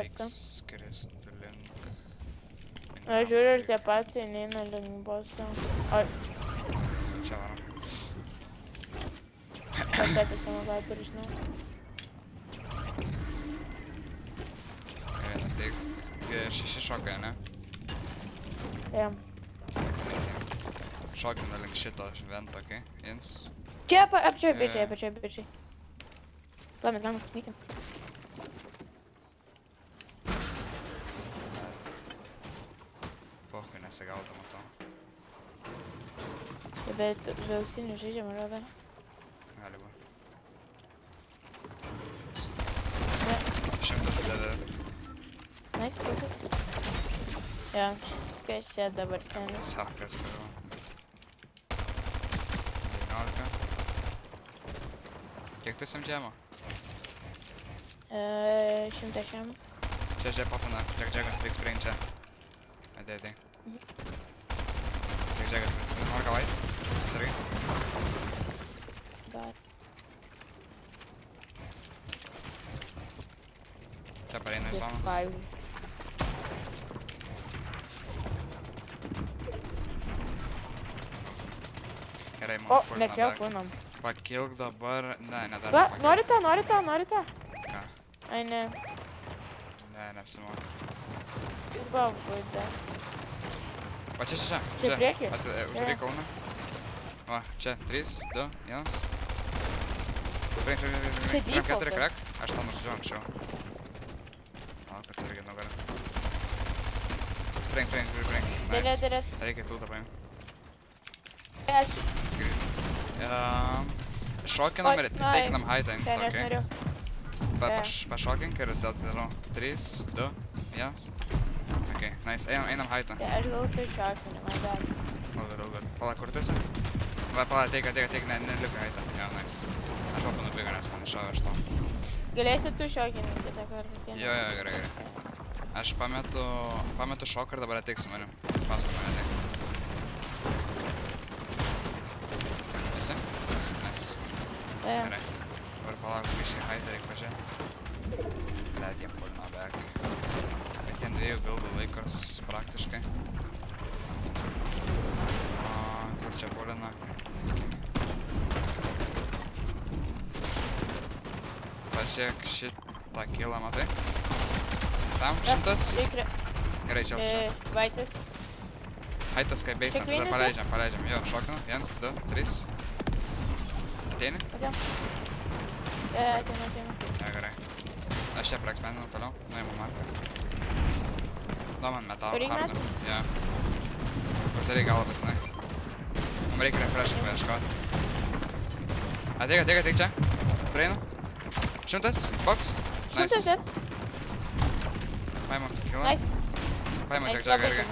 Reiks Reiks skristi link. Aš žiūriu ir tie paciai neina link boso. Oi, Čia varom. patepis mano viper, žinau. Gerai, tai 6 šokai, ne? Jam. Šokina link šito vento, okei? Jins. Čia apčiai bičiai. Lamet, snykim. Pohui nesigaudama to. Bet ausinių žaidžiam, rodo. Gali būt. Ne. 100 dėdė. Nice, focus. Jo, kas čia dabar kelias. Sakas, kariu. 19. Kiek tu samdžiamo? 100. Čia žiūrė popina. Džegas, reiks priimti čia. Atei. Džegas, nori ką vait? Atsargai. Dar. Čia pareina į zonas. Gerai, O, mums pulina nečiau back. kūnam. Pakilk dabar... Ne, dar Va, nepakilk. nori tą? Ką? Ai, ne. Ne, neapsimoka. Jis buvo būdė. Va, čia. Čia priekį? Uždarai kauną. Va, čia, 3, 2, 1. Priimk, 4 crack. Aš tą nužudžiau anksčiau. Manau, kad atsargiai nugarą. Priimk. Dėlė. Reikia tiltą paimti. Aš. Šokinam ir teikinam heightą Ten insta, aš okei? norėjau. Pašokink ir toliau. 3, 2, 1. Okei, nice. Einam heightą. Aš gal tu šokinį, man gal. Ilgai. Pala, kur tu esi? Va, pala, teik, nelikai heightą. Jo, nice. Aš va panubėgą, nes man iššovė iš to. Galėsi tu šokinį kitą kartą. Jo, gerai. Aš pametu šoką ir dabar ateik su manim. Paskui mane ateik. Esi? Nice. Gerai. Dabar palauk, biškai heightą reik pažiūrėt. Blet, jiem pulino back. Bet jiem 2 buildų laikos praktiškai. Kur čia pulina? Pažiūrėk šitą kilą, matai? Tam 100? Gerai, čia šitą. Vaitas. Heightas kaip base'ą, tada paleidžiam. Jo, šokinu. 1, 2, 3. Ateini? Ateinu. Ja, gerai. Aš čia praksmeninu toliau, nuimu marką. Duoman metalą, Turi hardų. Jo. Uždarai galą būtinai. Mums reikia refresh'ą paieškoti. Ateik čia. Praeinu. 100, box. Nice. Paimu kilą. Paimu Jack irgi.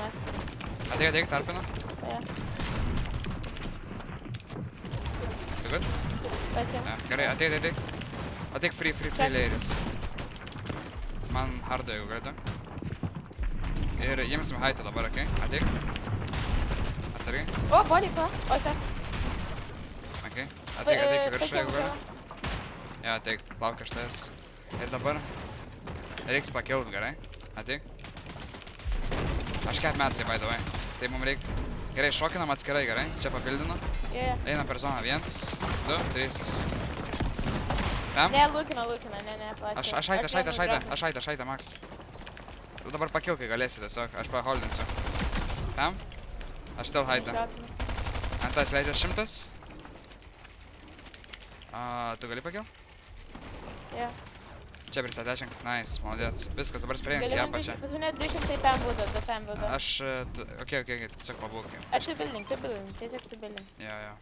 Ateik, tarpinu. Tu good? Ja, gerai, ateik. Ateik free layeris. Man hardo jeigu galėtų. Ir imsim heightą dabar, okei? Ateik. Atsargiai. O, body, o, čia. Okei. Ateik viršų jeigu gali. Jo, ateik, lauk aš tavęs. Ir dabar reiks pakilt, gerai? Ateik. Aš cap metsai, by the way. Tai mums reikia... Gerai, šokinam atskirai, gerai? Čia papildinu. Einam per zoną. 1, 2, 3. Tam? Ne, lūkina, ne, plačiai. Aš haitą, Max. Tu dabar pakilk, kai galėsi tiesiog. Aš paholdinsiu. Tam? Aš still haitą. Antas leidžia 100. Tu gali pakilt? Jo. Čia pristatešink. Nice, malodėts. Viskas, dabar sprendink į apačią. Pas mane 200 tam būtų. Aš... Okei, tiesiog pabūkim. Aš tu building, tiesiog tu building. Jo.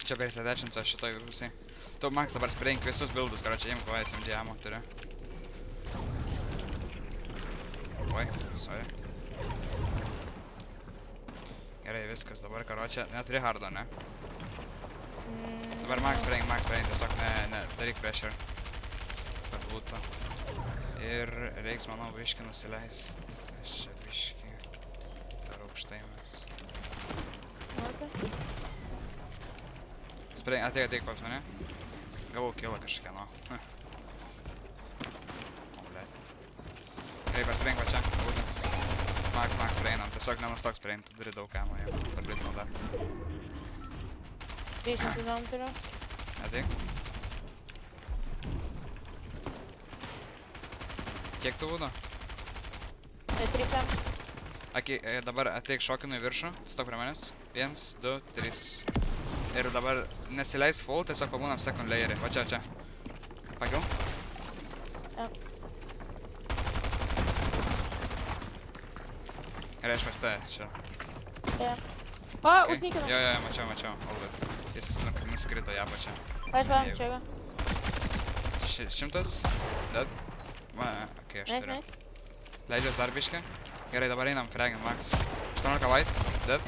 Čia pristatešinsiu aš šitoj visai. Tu, Max, dabar sprendink visus buildus, karočią, imk va SMG ammo turiu. Oi, sorry. Gerai, viskas, dabar karočią, neturi hardo, ne? Dabar Max sprendink, tiesiog daryk pressure. Kad būtų. Ir reiks, manau, biškį nusileist. Aš čia biškį. Per aukštai mes. Sprendink, ateik pas mane. Gavau killą kažkieno. O, blet. tiesiog nenustok sprint, turi daug kamo jau. Pasplitino dar. 300 dom turiu. Ateik. Kiek tu būdu? Tai 3. Dabar ateik šokinu į viršų, stok prie manęs. 1, 2, 3. Ir dabar nesileis full, tiesiog pabūnam second layerį. Va čia. Pakiau? Jo. Ir aš pas tave čia. Jo. O, Okay. užnykinu. Jo, mačiau. All good. Jis nusikrito ją pačią. Aš varom čia. 100? Dead? Va, okei, aš turiu. Leidžias dar biškį. Gerai, dabar einam, fragint max. 18 white, dead.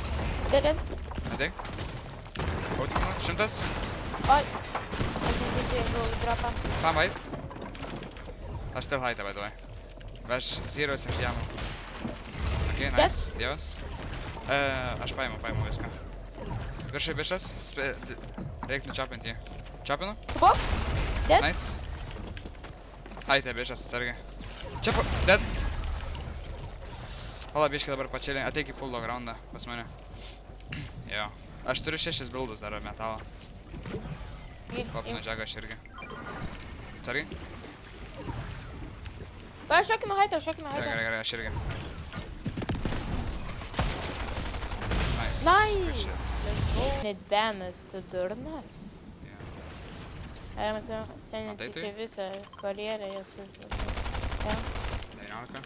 Dead. Ateik. Outkinu, 100. Oi. Aš nesitėjau dropą. Tam white. Aš still high, by the way. Aš 0 7 Okay, nice, dievas. Aš paimu viską. Viršai bišas, reik nučiapinti jį. Čiapinu? Bok. Dead. Nice. Haite bišas, atsargiai. Čiapu, dead. Pala biškį dabar pačėlį, ateik į full low groundą pas mane. Jo. Aš turiu 6 buildus dar metalo. Kopinu džagą aš irgi. Atsargiai. Aš šokinu haitą. Gerai, aš irgi. Nice. Nice. Good shit. Net benas, tu durnas. Jo. Ai, matau, ten Matai tai? visą karjerą esu. Ja. 19.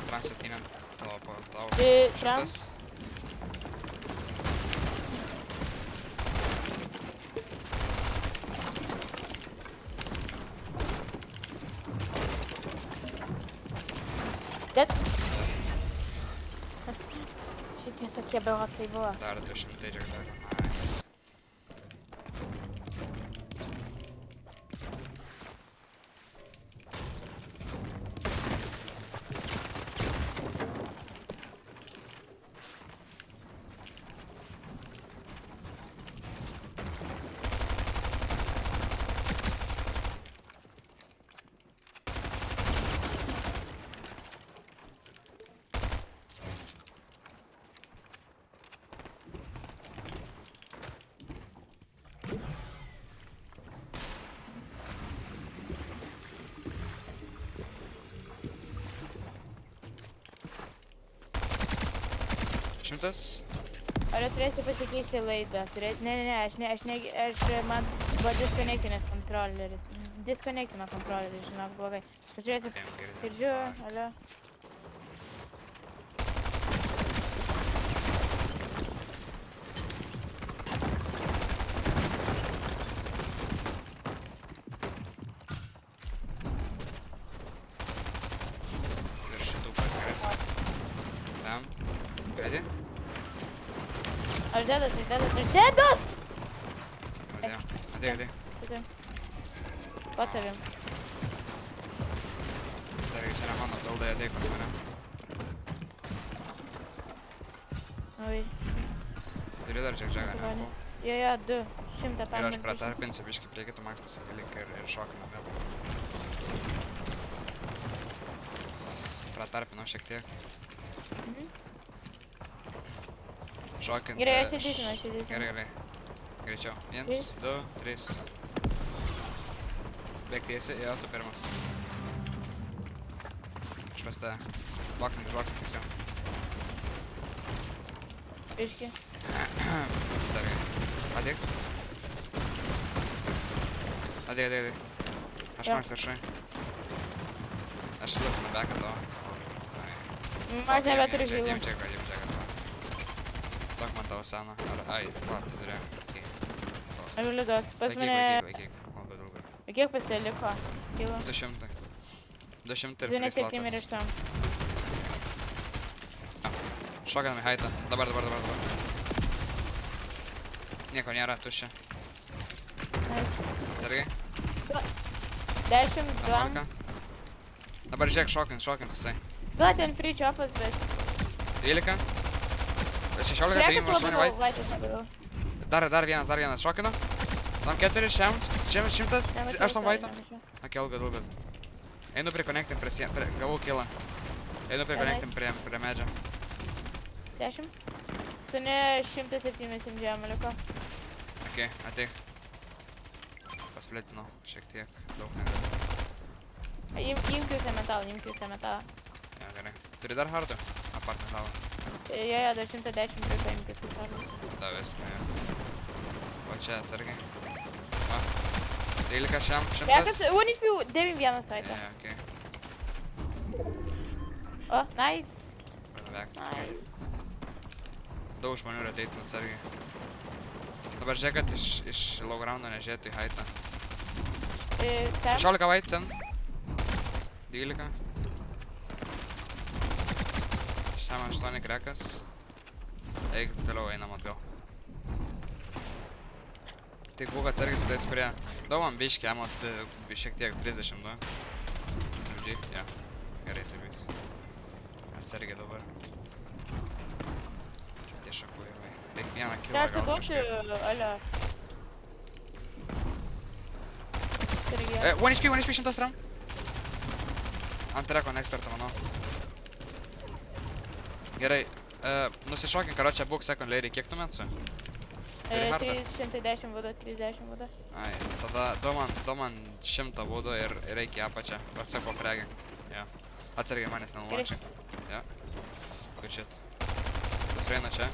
Trans 7 tavo. Šiam. 100. Dead. Šitie tokie berotai buvo. Dar 200 džek dar. Nice. Šimtas? Ar turėsi pasikeisti laidą? Ne, man buvo disconnectinės kontroleris. Disconnectino kontroleris, žinok, blogai. Pažiūrėsiu, girdžiu, alio. Virš šitų paskris. Tam. Ready? Aš dedas! Atėjo. Patavim. Sargai, čia yra mano buildai, ateik pas mane. Oi. Turi dar čia džagą, ne? Jo, 2. 100 Ir aš permanent. pratarpinsiu biškį prie kitų max pasidalink ir šokinu vėl. Pratarpinau šiek tiek. Šokint. Gerai, aš įdėsinu. Gerai. Greičiau. 1, 2, 3. Bėk tiesiai, jo, tu pirmas. Aš pas tave. Boksant jau. Biški. Sargai. Ateik. Ateik. Aš max viršai. Aš lupinu beką to. Aš nebeturiu žilų. Jiem čeką. Duok man tavo seną. Ai, va, tu turi. Aš galiu duot. Pas mane... Laikyk. Labai daug. Kiek pas te liko? Kilo. 200. 200 ir 3 27 ir slotas. 8. Šokinam į haitą. Dabar. Nieko nėra, tuščia. Atsargiai. 10, 2. 11. Dabar žiūrėk, šokins jisai. Duot ten free chopas, bet... 12. 16, Rekas 8 labai white. laitės nebariau. Dar vienas, šokinu. Tam 4, 100, 8 white. Ok, all good. Einu prie connecting prie sien... Gavau killą. Einu prie connecting prie medžio. 10. Tu ne 170 žemė liko. Okei, ateik. Pasplitinau šiek tiek. Daug negaliu. Imk jūsą metalą. Ja, gerai. Turi dar hardų? Apart metalo. Jo, dar 110 prie paimkis į sarus. Da viską, jo. O čia atsargiai. Va. 13 šiam, 100. Rekas, 1 HP, 9-1 saitą. Ja, okei. O, nice. Pradavek. Daug žmonių yra ateit atsargiai. Dabar žiūrėk, kad iš low groundo nežiūrėtų į heightą. 16 white ten. 12. Šiam 8 krekas. Eik, toliau einam atgal. Tik būk atsargiai su tais, kurie... Daug man biškį, amot šiek tiek 32. SMG, ja. Gerai, SMGs. Atsargiai dabar. Tie šakų yra. Tik vieną killą Čia gal sukošiu, alio. 1 HP 100 ram. Ant reko, neexpertą, manau. Gerai, nusišokim, karo čia būk second lady, kiek tu metsų? 310 būdo, 30 būdo. Ai, tada du man 100 būdo ir reikia į apačią. Varsak po pregį. Ja. Atsargiai manęs nenulačiai. Ja. Good shit. Tas prieina čia.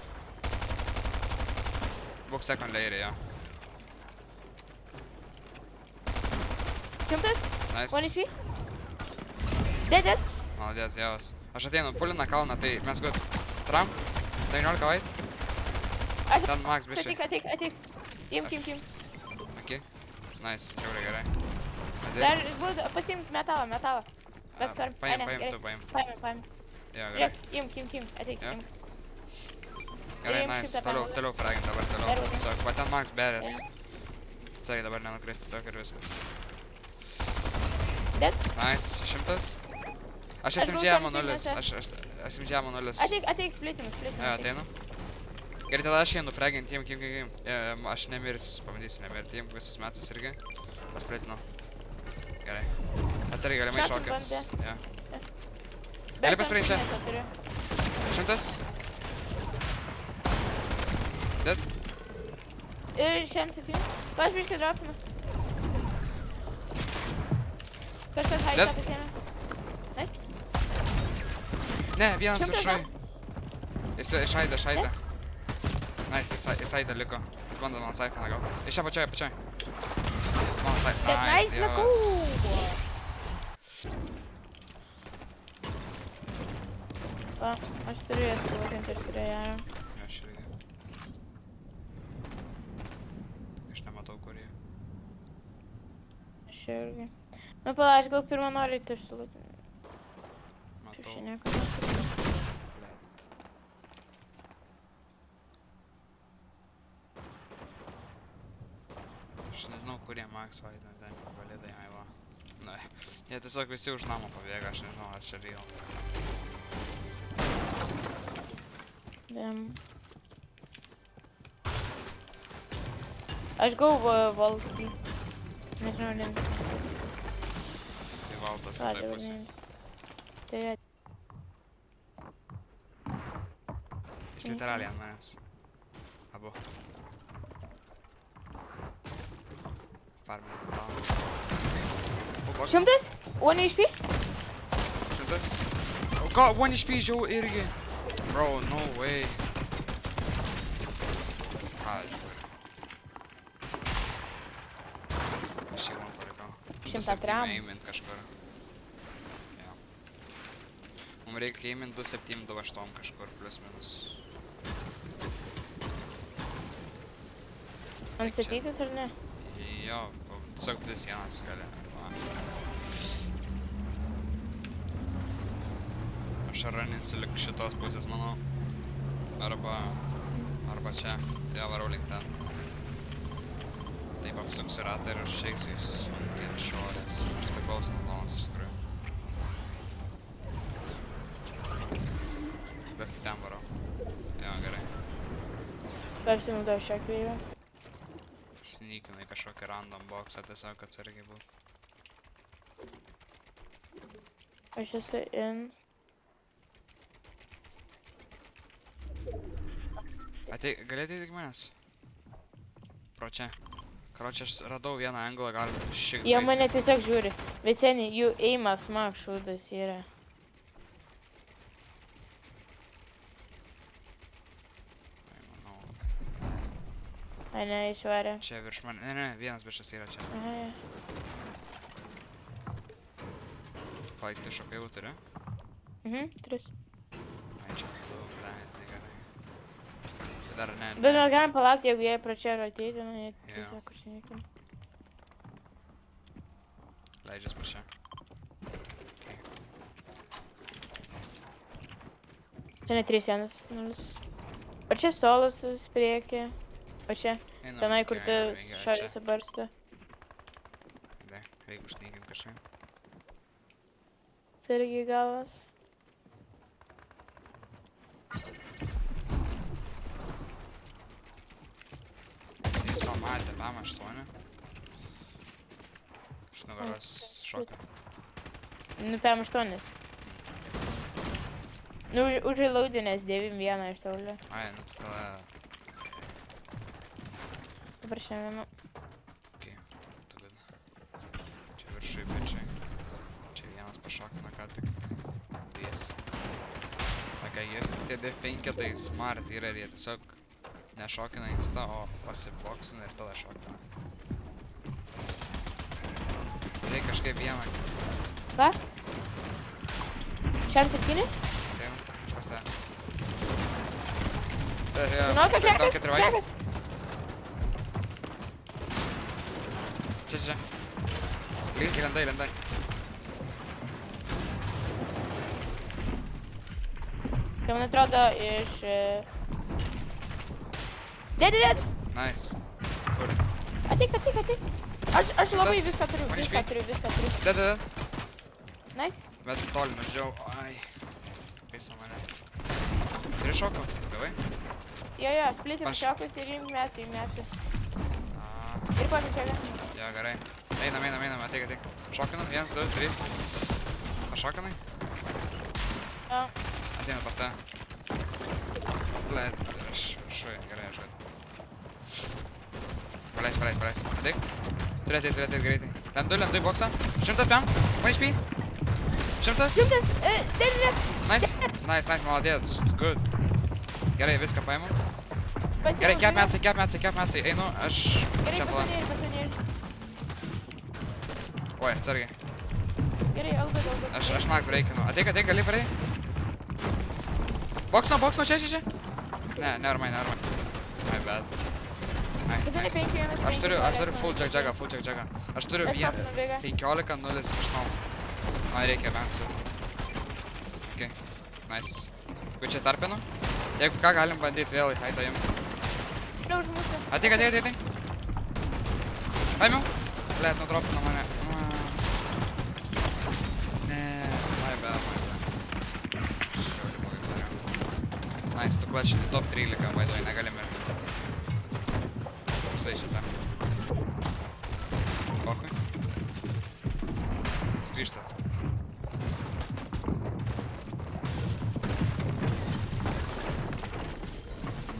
Būk second lady, ja. 100? Nice. 1 HP? Dead. Maladės, javas. Aš ateinu, pulina kalną, tai mes good. Tram. 19 white. Ten max biškai. Ateik. Imk. Okei. Nice, žiauriai gerai. Dar būtų pasiimt metalą. Bet svarb. Paim. Paim. Jo, gerai. Imk. Ateik, Jo. imk. Gerai, Imk nice. šitą Toliau fragint dabar toliau. Dar būtų. Tiesiog, va ten max berės. Atsargiai dabar nenukristi tiesiog ir viskas. Dead. Nice, 100. Aš Aš SMG buvau ammo 0. kontinente. Aš SMG ammo 0. Ateik splitimus. Jo, ateinu. Gerai, tada aš einu fragint, imk. Aš nemirsiu, pabandysiu nemirti, imk visus metus irgi. Pasplitinu. Gerai. Atsargiai galimai Šakas šokės. bandė. Jo. Gali pasprint čia. 100. Dead. Ir 107. Aš biškai dropinu. Kažkas haitą Dead. pasiėmė. Nice. Ne, vienas Šimtas, viršai. Jis išaidė. Nice, jis aidė liko. Jis bando man saifoną gal. Iš čia pačioj. Jis man saifoną. Nice, lakau. Va, aš turiu jas sulakinti, aš turiu ją. Aš irgi. Aš nematau, kur jie. Aš irgi. Nu, pala, aš gal pirmą noriu ir sulakinti. Matau. Šiandien kažkas. Aš nežinau, kurie max vaidina, ten validai, aiva. Na, jie tiesiog visi už namo pabėga, aš nežinau, ar čia real. Aš gau valstį. Nežinau, Tai valdas kitai pusė. Tai Jis literaliai ant manęs. Abu. Farming. O, box. 100? 1 HP? 100. O, god, 1 HP žiau irgi. Bro, no way. Aš jau man palikau. 100 tram. Aimint kažkur. Jo. Mums reikia aimint 2.7, 2.8 kažkur, plus minus. Ant statytis ar ne? Jo, tiesiog 2 sienas gali. Aš raninsiu lik šitos pusės, manau. Arba čia. Jo, varau link ten. Taip apsuksiu ratą ir išeiksiu į sunkiai šorės. Aš priklauso nuo zonos iš tikrųjų. Kas ten varau? Jo, gerai. Persimudu šią kreivę. Sneakinu į kažkokį random boxą, tiesiog atsargiai būt. Aš esu in. Gali ateiti iki manęs? Pro čia. Karočią, aš radau vieną anglą, galim šik. Jie mane tiesiog žiūri. Viseni, jų eimas mak šūdas yra. Manau. Ai ne, išvarė. Čia virš man. Ne, vienas bišas yra čia. Aha. Palaik, tu šokai jau turi? Tris. Ai, čia daug, tai gerai. Tai dar ne. Bet mes galim palaukti, jeigu jie pro čia ateiti, nu jie Jo. tiesiog užsinykim. Leidžias pro čia. Okay. Čia ne 3-1-0. O čia solusas priekį. O čia, Einam, tenai kur okay, tu einam, gerai, šalis subarsta. Da, reikia užsnygint kažkaip. Irgi galas. Jis pamatė, PM8. Iš nugaros šoka. Nu, PM8. Nu, užrilaudinės 9-1 iš saulė. Ai, nu tu tada... Dabar šiandien. Okay, tu good. Čia viršui bičiai. Čia vienas pašokina ką tik. Jis. Okay, jis tie D5 tai smart yra ir jie tiesiog nešokina insta, o pasiboksina ir tada šokina. Reikia kažkaip vieną. Ką? 6-7? Ateinu, aš pas tave. Jo, Žinok, aš tau 4 krekas, vaikų. krekas. Čia. Lendai. Tai man atrodo iš... Dėd! Nice. Kur? Ateik. Aš labai Tas? viską turiu, Man viską turiu. Dėd. Nice. Bet toli nužiau. Ai. Pisa mane. Turi šoko? Gavai? Jo, splitim šokus ir jums metu. Ir ko čia vien? Jo, gerai. Einam, ateik. Šokinam, 1, 2, 3. Pašokinai? Jo. Ateinu pas tave. Blet, aš šuoju, gerai, aš galiu. Paleis. Ateik. Turi ateit greitai. Lendu į boksą. 100 PM. 1 HP. 100. Dėd! Nice, maladėts. Good. Gerai, viską paimu. Gerai, kep metsai. Einu, aš Gerai, čia palam. pasanėr. Oi, atsargiai. Gerai, algas. Aš max breakinu. Ateik, gali parai. Boksno, čia. Ne, nevermind. My bad. Ai, nice. Aš turiu full jack-jagą. Aš turiu 15-0 išnau. Man reikia bensų. Ok, nice. Kur čia tarpinu? Jeigu ką, galim bandyti vėl į haitą jum. Ateik. Paimiau. Blet, nudropino mane. Ne, my bad. Žiauriai blogai padariau. Nice, tu klačini top 13, vaidoj, negalim ir. Štai šitą. Pokui. Jis grįžta.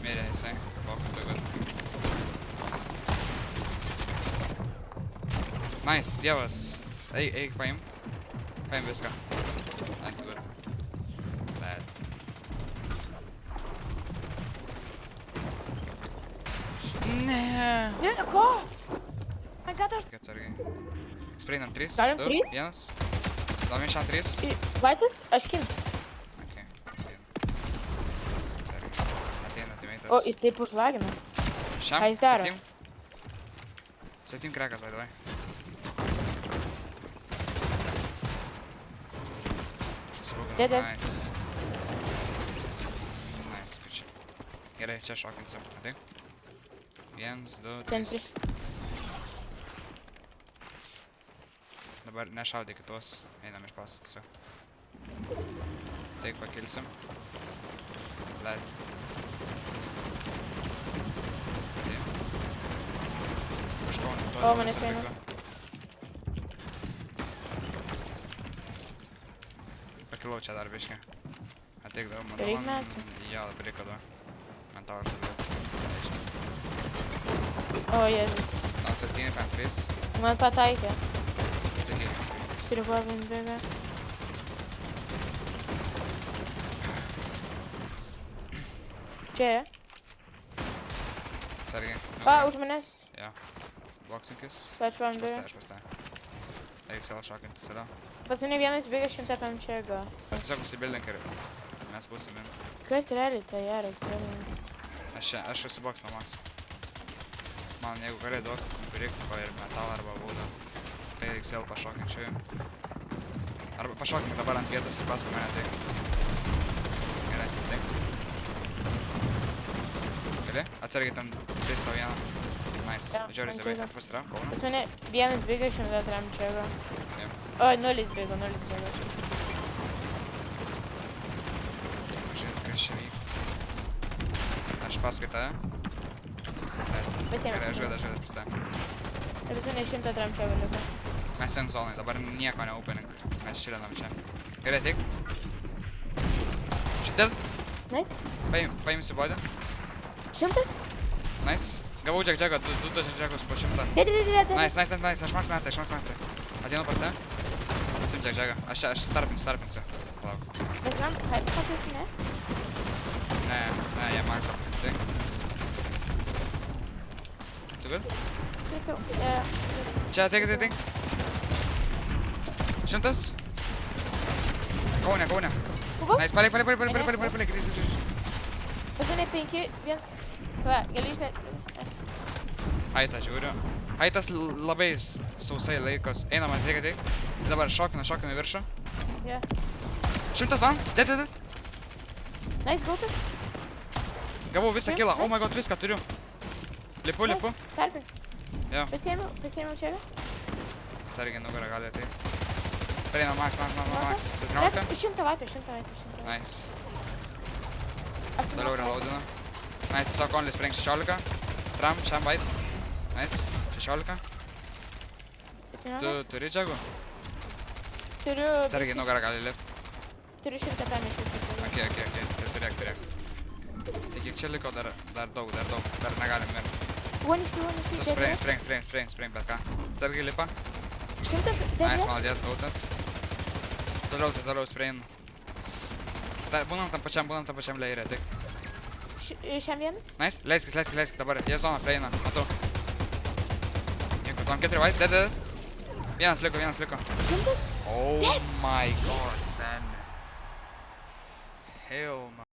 Mirė jisai. Pokui, tai good. Nice, dievas. Eik, paim. Paim viską. Ai, tu good. Bad. Ne. Ne, ko? Man ką aš... Atsargiai. Spreinam 3, Galim 2, 3? 1. Domė šią 3. Vaistas? Aš kin. Ok. Atsargiai. Ateina teammate'as. O, jis taip užlagina. Šiam? ką jis daro? 7 krekas, by the way. Dėdė. Nice. Nice, kad čia. Gerai, čia šokinsim. Ateik. 1, 2, 3. Dabar nešaudė kitos. Einam iš pasas tiesiog. Taip, pakilsim. Blet. Ateik. Kažko netuoju. O, manęs eina. Kilau čia dar biškį. Ateik dar man. Reik metų. Jo, dabar reikia duo. Man tau aš dabar. O, Jėzus. Na, 7-5-3. Man pataikė. Taigi, Sriuba Vindbėga. Čia. atsargiai. Va, už manęs. Jo. Boksinkis. Pač Vindbėga. Aš pas tą. Reiks vėl šokintis, yra. Pas mane vienas bėga 105 jėga. Tiesiog užsibildink ir mes būsim in. Kas realiai tai gerai, Aš esu boksino max. Man jeigu gali duok briko ir metalą arba būdą. Tai reiks vėl pašokinčiui. Arba pašokime dabar ant vietos ir paskui mane tai. Gerai, taip. Gali? Atsargiai ten 3-1. Nice. Jo, Didžiulis man įvai. teigia. Pas yra, Kauna? Pas mane vienas bėga 103 jėga. Taip. Oi, 0 bėga, 0 bėga. Žiūrėt, kas čia vyksta. Aš paskui tave. Gerai, aš žaidžiu pas tave. Ir pas mane 103 jėga liko. Mes end zonai, dabar nieko neopening. Mes šilinam čia. Gerai, ateik. Čia dead. Nice. Paimsi bodį. 100? Nice. Gavau jack-jacką, du jack-jackus po 100. Dėdė. Nice. Aš max metai. Ateinu pas tave. Pasim jack-jacką. Aš tarpinsiu. Palauk. Bet man, kaip pasakyti, ne? Ne, jie max tarpinsi. Tu good? Sakiau, Čia ateik. 100. Kaune. Buvo? Nice, palik. Grįžt. Pas mane 5, 1. Va, gali išlėti. Haitą žiūriu. Haitas labai sausai laikos. Einam, ateik. Dabar šokinu į viršų. Jo. 100 down. Dead. Nice, gautas. Gavau visą Taip, kilą. taip. Oh my god, viską turiu. Lipu. Tarpink. Jo. Pasiėmiau čia. Atsargiai nugarą gali ateit. Prieinam max. 17. 100 vatų. Nice. Toliau reloadinu. Nice, tiesiog only spring 16. Tram, šiam white. Nice, 16. Tu turi džagų? Turiu... Atsargiai nugarą gali lipt. Turiu 105 iš jūsų. Ok. Turėk. Tai kiek čia liko dar daug. Dar negalim mirt. One is Tu spring, bet ką. Atsargiai lipa. 100 Nice, maladės, gautas. Toliau sprayin. Būnam tam pačiam leirė, tik. Šiam vienas? Nice, leiskis dabar. Jie zona prieina, matau. Nieko, tam 4 white, dead. Vienas liko. 100? Oh my god, sen. Hell no.